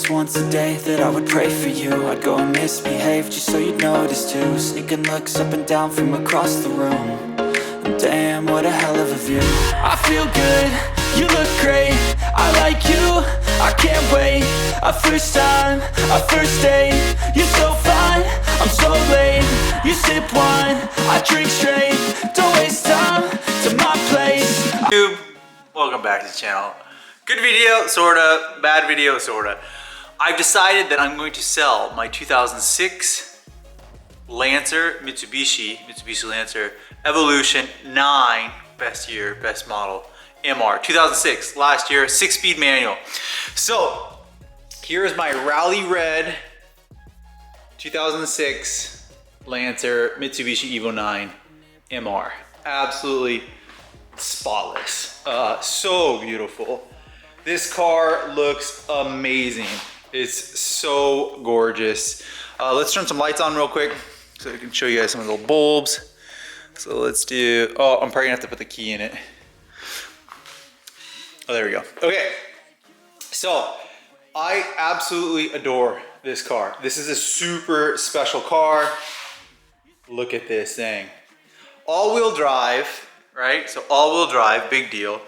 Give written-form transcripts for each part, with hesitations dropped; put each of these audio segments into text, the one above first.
least once a day that I would pray for you. I'd go and misbehave just so you'd notice too. Sneaking looks up and down from across the room. And damn, what a hell of a view. I feel good, you look great, I like you, I can't wait. A first time, a first date, you're so fine, I'm so late. You sip wine, I drink straight, don't waste time to my place. YouTube, welcome back to the channel. Good video, sorta, bad video, sorta. I've decided that I'm going to sell my 2006 Lancer, Mitsubishi Lancer Evolution 9, best year, best model, MR, 2006, last year, 6-speed manual. So, here's my Rally Red 2006 Lancer Mitsubishi EVO 9 MR. Absolutely spotless, so beautiful. This car looks amazing. It's so gorgeous. Let's turn some lights on real quick so I can show you guys some of the little bulbs. So let's do, oh, I'm probably gonna have to put the key in it. Oh, there we go. Okay, so I absolutely adore this car. This is a super special car. Look at this thing. All-wheel drive, right? So all-wheel drive, big deal.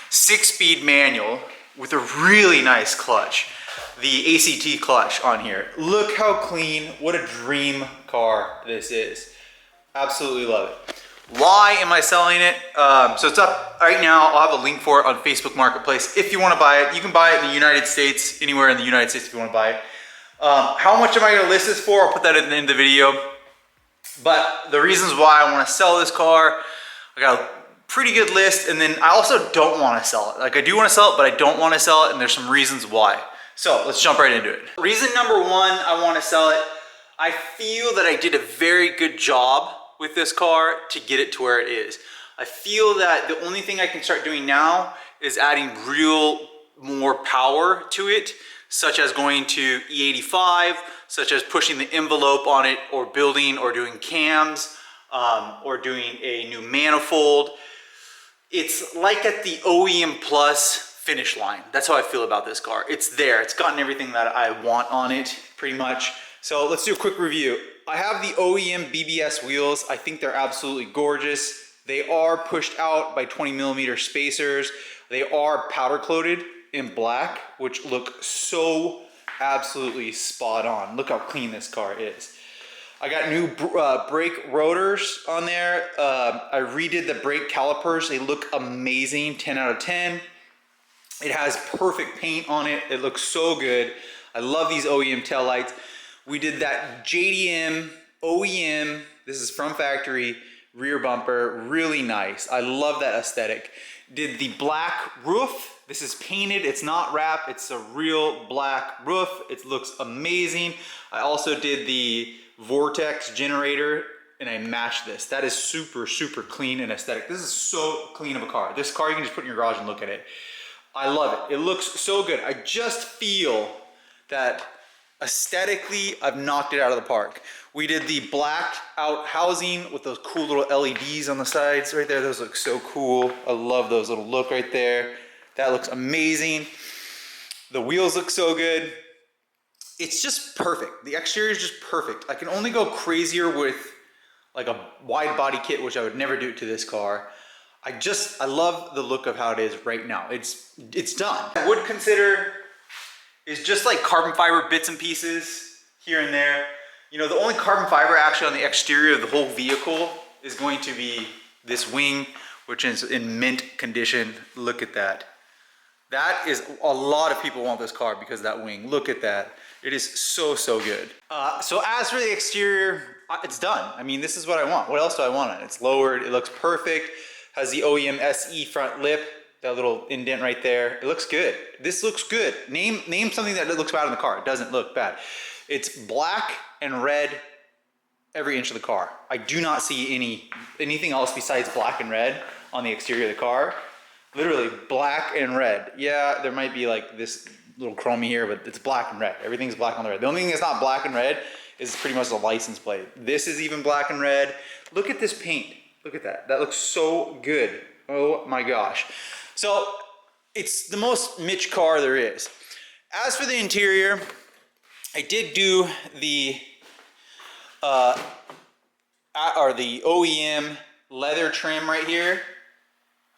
6-speed manual with a really nice clutch. The ACT clutch on here. Look how clean, what a dream car this is. Absolutely love it. Why am I selling it? So it's up right now. I'll have a link for it on Facebook Marketplace. If you want to buy it, you can buy it in the United States, anywhere in the United States if you want to buy it. How much am I going to list this for? I'll put that at the end of the video. But the reasons why I want to sell this car, I got a pretty good list, and then I also don't want to sell it. Like, I do want to sell it, but I don't want to sell it, and there's some reasons why. So let's jump right into it. Reason number one I want to sell it, I feel that I did a very good job with this car to get it to where it is. I feel that the only thing I can start doing now is adding more power to it, such as going to E85, such as pushing the envelope on it, or building, or doing cams, or doing a new manifold. It's like at the OEM Plus finish line. That's how I feel about this car. It's there. It's gotten everything that I want on it, pretty much. So let's do a quick review. I have the OEM BBS wheels. I think they're absolutely gorgeous. They are pushed out by 20mm spacers. They are powder coated in black, which look so absolutely spot on. Look how clean this car is. I got new brake rotors on there. I redid the brake calipers. They look amazing, 10 out of 10. It has perfect paint on it. It looks so good. I love these OEM taillights. We did that JDM OEM, this is from factory, rear bumper, really nice. I love that aesthetic. Did the black roof. This is painted, it's not wrap, it's a real black roof. It looks amazing. I also did the Vortex generator, and I matched this. That is super, super clean and aesthetic. This is so clean of a car. This car you can just put in your garage and look at it. I love it. It looks so good. I just feel that aesthetically, I've knocked it out of the park. We did the black out housing with those cool little LEDs on the sides right there. Those look so cool. I love those little look right there. That looks amazing. The wheels look so good. It's just perfect. The exterior is just perfect. I can only go crazier with like a wide body kit, which I would never do to this car. I love the look of how it is right now. It's done. I would consider is just like carbon fiber bits and pieces here and there. You know, the only carbon fiber actually on the exterior of the whole vehicle is going to be this wing, which is in mint condition. Look at that. That is, a lot of people want this car because of that wing. Look at that. It is so, so good. So as for the exterior, it's done. I mean, this is what I want. What else do I want on it? It's lowered, it looks perfect. Has the OEM SE front lip. That little indent right there. It looks good. This looks good. Name something that looks bad in the car. It doesn't look bad. It's black and red every inch of the car. I do not see anything else besides black and red on the exterior of the car. Literally black and red. Yeah, there might be like this little chromey here, but it's black and red. Everything's black on the red. The only thing that's not black and red is pretty much the license plate. This is even black and red. Look at this paint. Look at that. That looks so good. Oh my gosh. So it's the most Mitch car there is. As for the interior, I did do the OEM leather trim right here.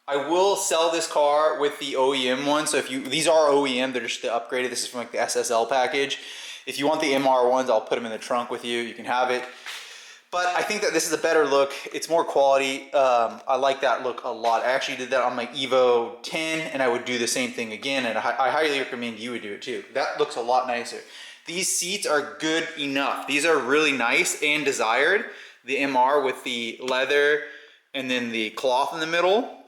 I will sell this car with the OEM one. So if you, these are OEM, they're just the upgraded. This is from like the SSL package. If you want the MR ones, I'll put them in the trunk with you. You can have it. But I think that this is a better look. It's more quality. I like that look a lot. I actually did that on my EVO 10, and I would do the same thing again. And I highly recommend you would do it too. That looks a lot nicer. These seats are good enough. These are really nice and desired. The MR with the leather and then the cloth in the middle,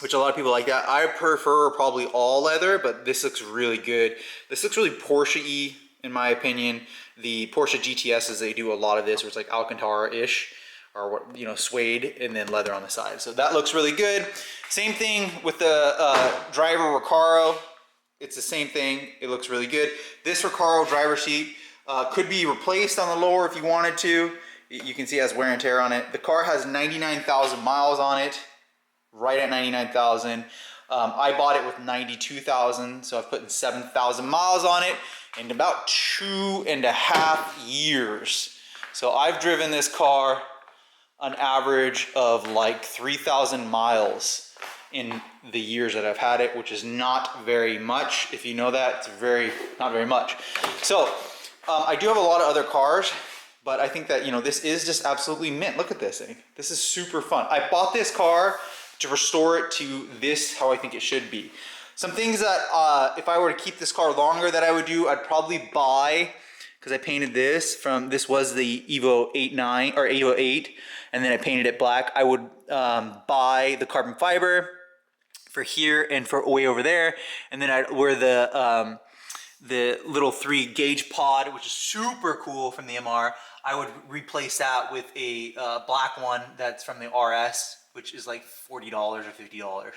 which a lot of people like that. I prefer probably all leather, but this looks really good. This looks really Porsche-y in my opinion. The Porsche GTSs, they do a lot of this, where it's like Alcantara-ish, or what, you know, suede, and then leather on the side. So that looks really good. Same thing with the driver Recaro. It's the same thing. It looks really good. This Recaro driver seat could be replaced on the lower if you wanted to. You can see it has wear and tear on it. The car has 99,000 miles on it, right at 99,000. I bought it with 92,000, so I've put in 7,000 miles on it in about 2.5 years. So I've driven this car an average of like 3,000 miles in the years that I've had it, which is not very much. If you know that, it's not very much. So I do have a lot of other cars, but I think that, you know, this is just absolutely mint. Look at this thing. This is super fun. I bought this car to restore it to this, how I think it should be. Some things that if I were to keep this car longer that I would do, I'd probably buy, because I painted this from, this was the EVO 8.9 or EVO 8, and then I painted it black. I would buy the carbon fiber for here and for way over there, and then I'd wear the little 3 gauge pod, which is super cool from the MR. I would replace that with a black one that's from the RS, which is like $40 or $50.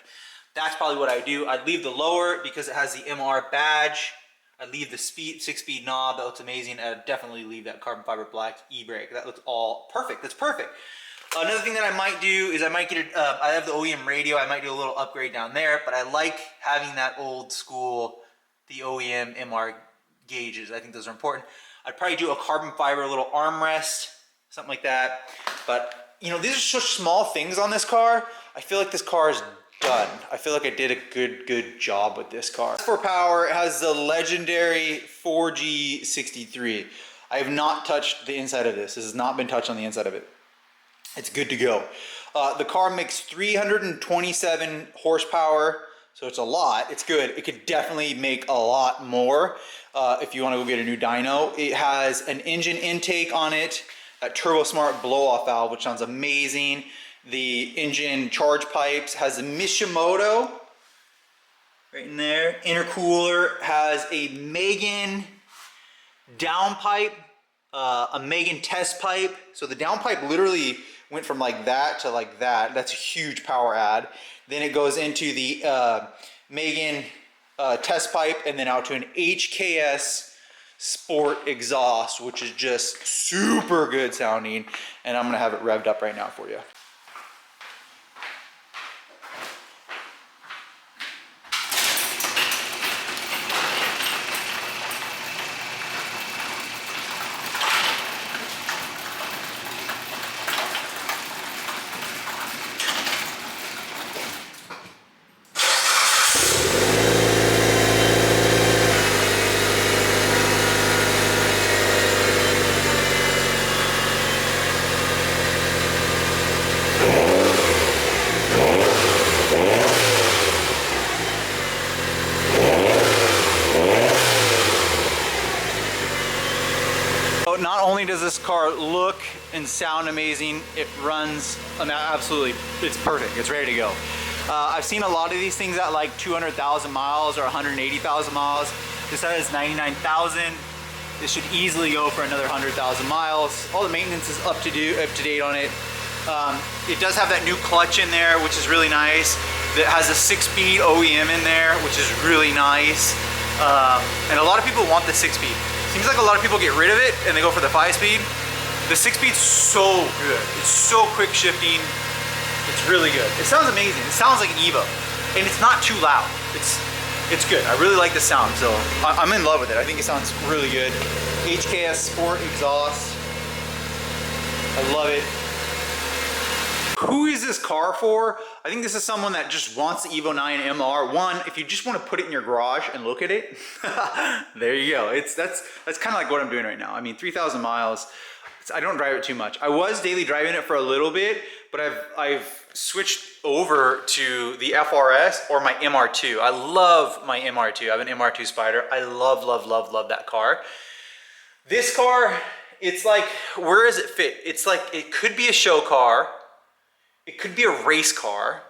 That's probably what I would do. I'd leave the lower because it has the MR badge. I'd leave the 6-speed knob. That looks amazing. I'd definitely leave that carbon fiber black e-brake. That looks all perfect. That's perfect. Another thing that I might do is I might get it, I have the OEM radio. I might do a little upgrade down there, but I like having that old school, the OEM MR gauges. I think those are important. I'd probably do a carbon fiber little armrest, something like that. But, you know, these are such small things on this car. I feel like this car is done. I feel like I did a good job with this car. For power, it has the legendary 4G63. I have not touched the inside of this. This has not been touched on the inside of it. It's good to go. The car makes 327 horsepower, so it's a lot. It's good. It could definitely make a lot more if you want to go get a new dyno. It has an engine intake on it, that Turbo Smart blow-off valve, which sounds amazing. The engine charge pipes has a Mishimoto right in there. Intercooler has a Megan downpipe, a Megan test pipe. So the downpipe literally went from like that to like that. That's a huge power add. Then it goes into the Megan test pipe, and then out to an HKS Sport exhaust, which is just super good sounding. And I'm gonna have it revved up right now for you. Not only does this car look and sound amazing, it runs, I mean, absolutely, it's perfect, it's ready to go. I've seen a lot of these things at like 200,000 miles or 180,000 miles. This has 99,000. This should easily go for another 100,000 miles. All the maintenance is up to date on it. It does have that new clutch in there, which is really nice. It has a 6-speed OEM in there, which is really nice. And a lot of people want the 6-speed. Seems like a lot of people get rid of it and they go for the 5-speed. The 6-speed's so good. It's so quick shifting. It's really good. It sounds amazing. It sounds like an Evo. And it's not too loud. it's good. I really like the sound, so I'm in love with it. I think it sounds really good. HKS Sport exhaust. I love it. Who is this car for? I think this is someone that just wants the EVO 9 MR. One, if you just want to put it in your garage and look at it, there you go. That's kind of like what I'm doing right now. I mean, 3,000 miles. I don't drive it too much. I was daily driving it for a little bit, but I've switched over to the FRS or my MR2. I love my MR2. I have an MR2 Spider. I love, love, love, love that car. This car, it's like, where does it fit? It's like, it could be a show car. It could be a race car.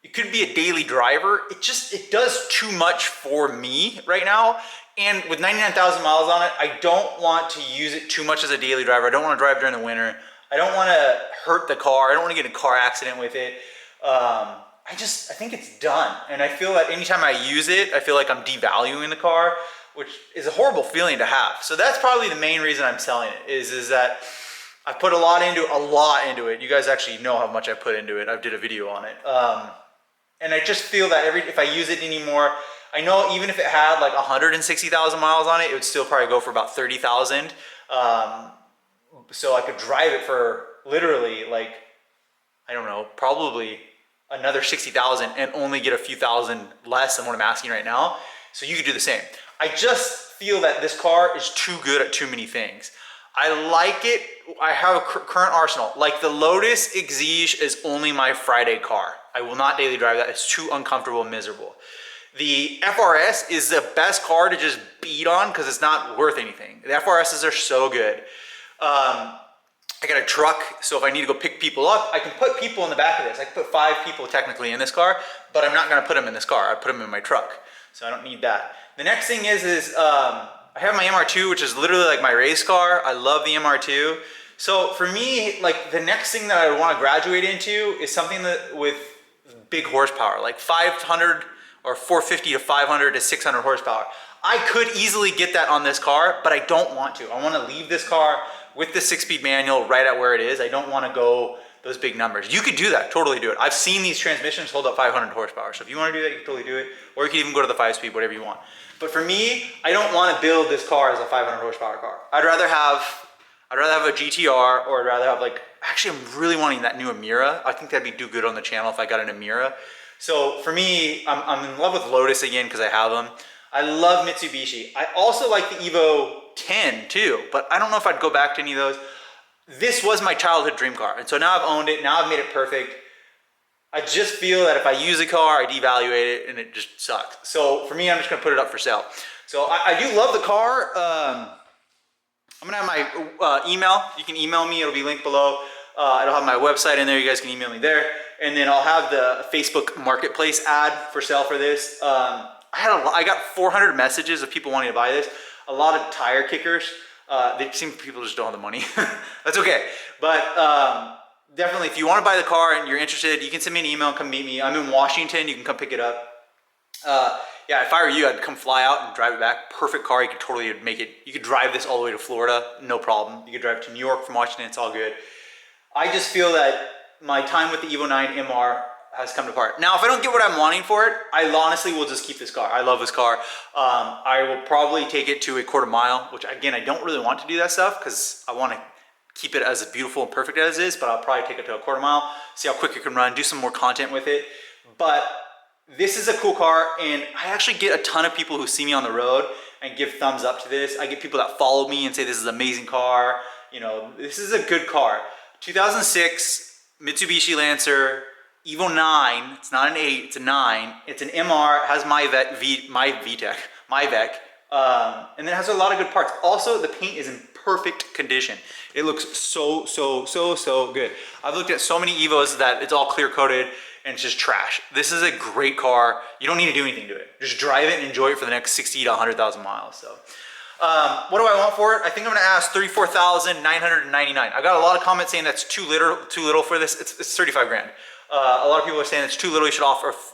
It could be a daily driver. It does too much for me right now. And with 99,000 miles on it, I don't want to use it too much as a daily driver. I don't want to drive during the winter. I don't want to hurt the car. I don't want to get in a car accident with it. I think it's done. And I feel that anytime I use it, I feel like I'm devaluing the car, which is a horrible feeling to have. So that's probably the main reason I'm selling it, is that I put a lot into it. You guys actually know how much I put into it. I did a video on it. And I just feel that if I use it anymore, I know even if it had like 160,000 miles on it, it would still probably go for about 30,000. So I could drive it for literally like, I don't know, probably another 60,000 and only get a few thousand less than what I'm asking right now. So you could do the same. I just feel that this car is too good at too many things. I like it. I have a current arsenal. Like the Lotus EXIGE is only my Friday car. I will not daily drive that. It's too uncomfortable and miserable. The FRS is the best car to just beat on because it's not worth anything. The FRSs are so good. I got a truck, so if I need to go pick people up, I can put people in the back of this. I can put 5 people technically in this car, but I'm not gonna put them in this car. I put them in my truck, so I don't need that. The next thing is I have my MR2, which is literally like my race car. I love the MR2. So for me, like the next thing that I would want to graduate into is something that with big horsepower, like 500 or 450 to 500 to 600 horsepower. I could easily get that on this car, but I don't want to. I want to leave this car with the 6-speed manual right at where it is. I don't want to go those big numbers. You could do that, totally do it. I've seen these transmissions hold up 500 horsepower. So if you want to do that, you can totally do it. Or you can even go to the 5-speed, whatever you want. But for me, I don't want to build this car as a 500 horsepower car. I'd rather have a GTR, or I'd rather have like, actually I'm really wanting that new Emira. I think that'd do good on the channel if I got an Emira. So for me, I'm in love with Lotus again because I have them. I love Mitsubishi. I also like the EVO 10 too, but I don't know if I'd go back to any of those. This was my childhood dream car. And so now I've owned it, now I've made it perfect. I just feel that if I use a car, I devalue it and it just sucks. So for me, I'm just gonna put it up for sale. So I do love the car. I'm gonna have my email. You can email me, it'll be linked below. It'll have my website in there, you guys can email me there. And then I'll have the Facebook Marketplace ad for sale for this. I got 400 messages of people wanting to buy this. A lot of tire kickers. They seem people just don't have the money. That's okay. But definitely, if you want to buy the car and you're interested, you can send me an email and come meet me. I'm in Washington. You can come pick it up. Yeah, if I were you, I'd come fly out and drive it back. Perfect car. You could totally make it. You could drive this all the way to Florida. No problem. You could drive to New York from Washington. It's all good. I just feel that my time with the EVO 9 MR has come to part. Now, if I don't get what I'm wanting for it, I honestly will just keep this car. I love this car. I will probably take it to a quarter mile, which again, I don't really want to do that stuff because I want to keep it as beautiful and perfect as it is, but I'll probably take it to a quarter mile, see how quick it can run, do some more content with it. But this is a cool car, and I actually get a ton of people who see me on the road and give thumbs up to this. I get people that follow me and say this is an amazing car. You know, this is a good car. 2006 Mitsubishi Lancer, EVO 9, it's not an 8, it's a 9. It's an MR, it has my VTEC, and then it has a lot of good parts. Also, the paint is in perfect condition. It looks so good. I've looked at so many EVOs that it's all clear coated and it's just trash. This is a great car. You don't need to do anything to it. Just drive it and enjoy it for the next 60 to 100,000 miles. So, what do I want for it? I think I'm gonna ask $34,999. I got a lot of comments saying that's too little for this. It's 35 grand. A lot of people are saying it's too little, you should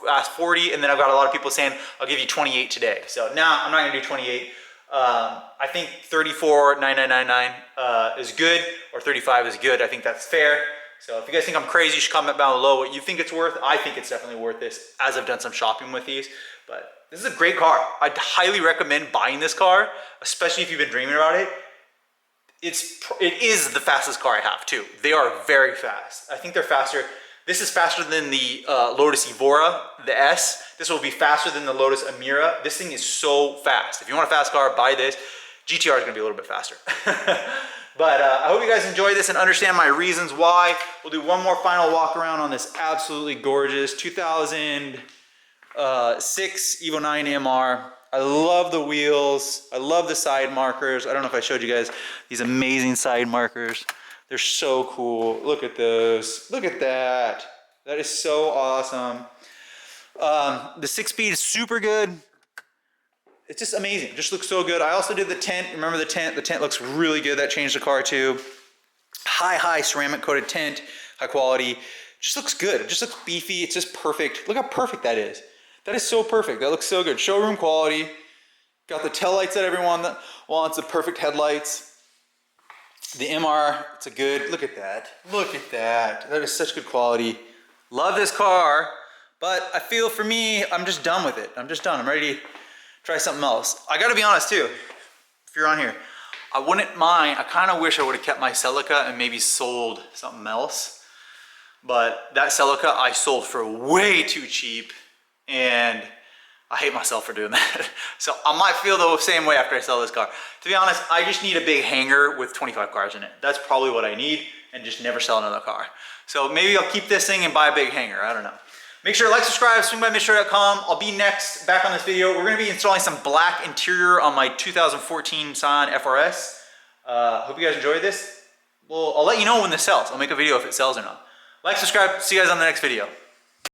ask 40, and then I've got a lot of people saying I'll give you 28 today. So now I'm not gonna do 28. I think $34,999 is good, or 35 is good. I think that's fair. So if you guys think I'm crazy, you should comment down below what you think it's worth. I think it's definitely worth this, as I've done some shopping with these. But this is a great car. I'd highly recommend buying this car, especially if you've been dreaming about it. It is the fastest car I have too. They are very fast. I think they're faster. This is faster than the Lotus EVORA, the S. This will be faster than the Lotus Emira. This thing is so fast. If you want a fast car, buy this. GTR is gonna be a little bit faster. But I hope you guys enjoy this and understand my reasons why. We'll do one more final walk around on this absolutely gorgeous 2006 EVO 9 MR. I love the wheels. I love the side markers. I don't know if I showed you guys these amazing side markers. They're so cool. Look at those. Look at that. That is so awesome. The 6-speed is super good. It's just amazing. It just looks so good. I also did the tint. Remember the tent? The tent looks really good. That changed the car too. High ceramic coated tint. High quality. Just looks good. It just looks beefy. It's just perfect. Look how perfect that is. That is so perfect. That looks so good. Showroom quality. Got the tail lights that everyone wants. The perfect headlights. The MR, it's a good, look at that. Look at that. That is such good quality. Love this car, but I feel for me, I'm just done with it. I'm just done. I'm ready to try something else. I gotta be honest too, if you're on here, I wouldn't mind, I kind of wish I would have kept my CELICA and maybe sold something else. But that CELICA I sold for way too cheap, and I hate myself for doing that. So I might feel the same way after I sell this car. To be honest, I just need a big hangar with 25 cars in it. That's probably what I need, and just never sell another car. So maybe I'll keep this thing and buy a big hangar. I don't know. Make sure to like, subscribe, swing by Mitch.com. I'll be next back on this video. We're gonna be installing some black interior on my 2014 Scion FRS. Hope you guys enjoyed this. Well, I'll let you know when this sells. I'll make a video if it sells or not. Like, subscribe, see you guys on the next video.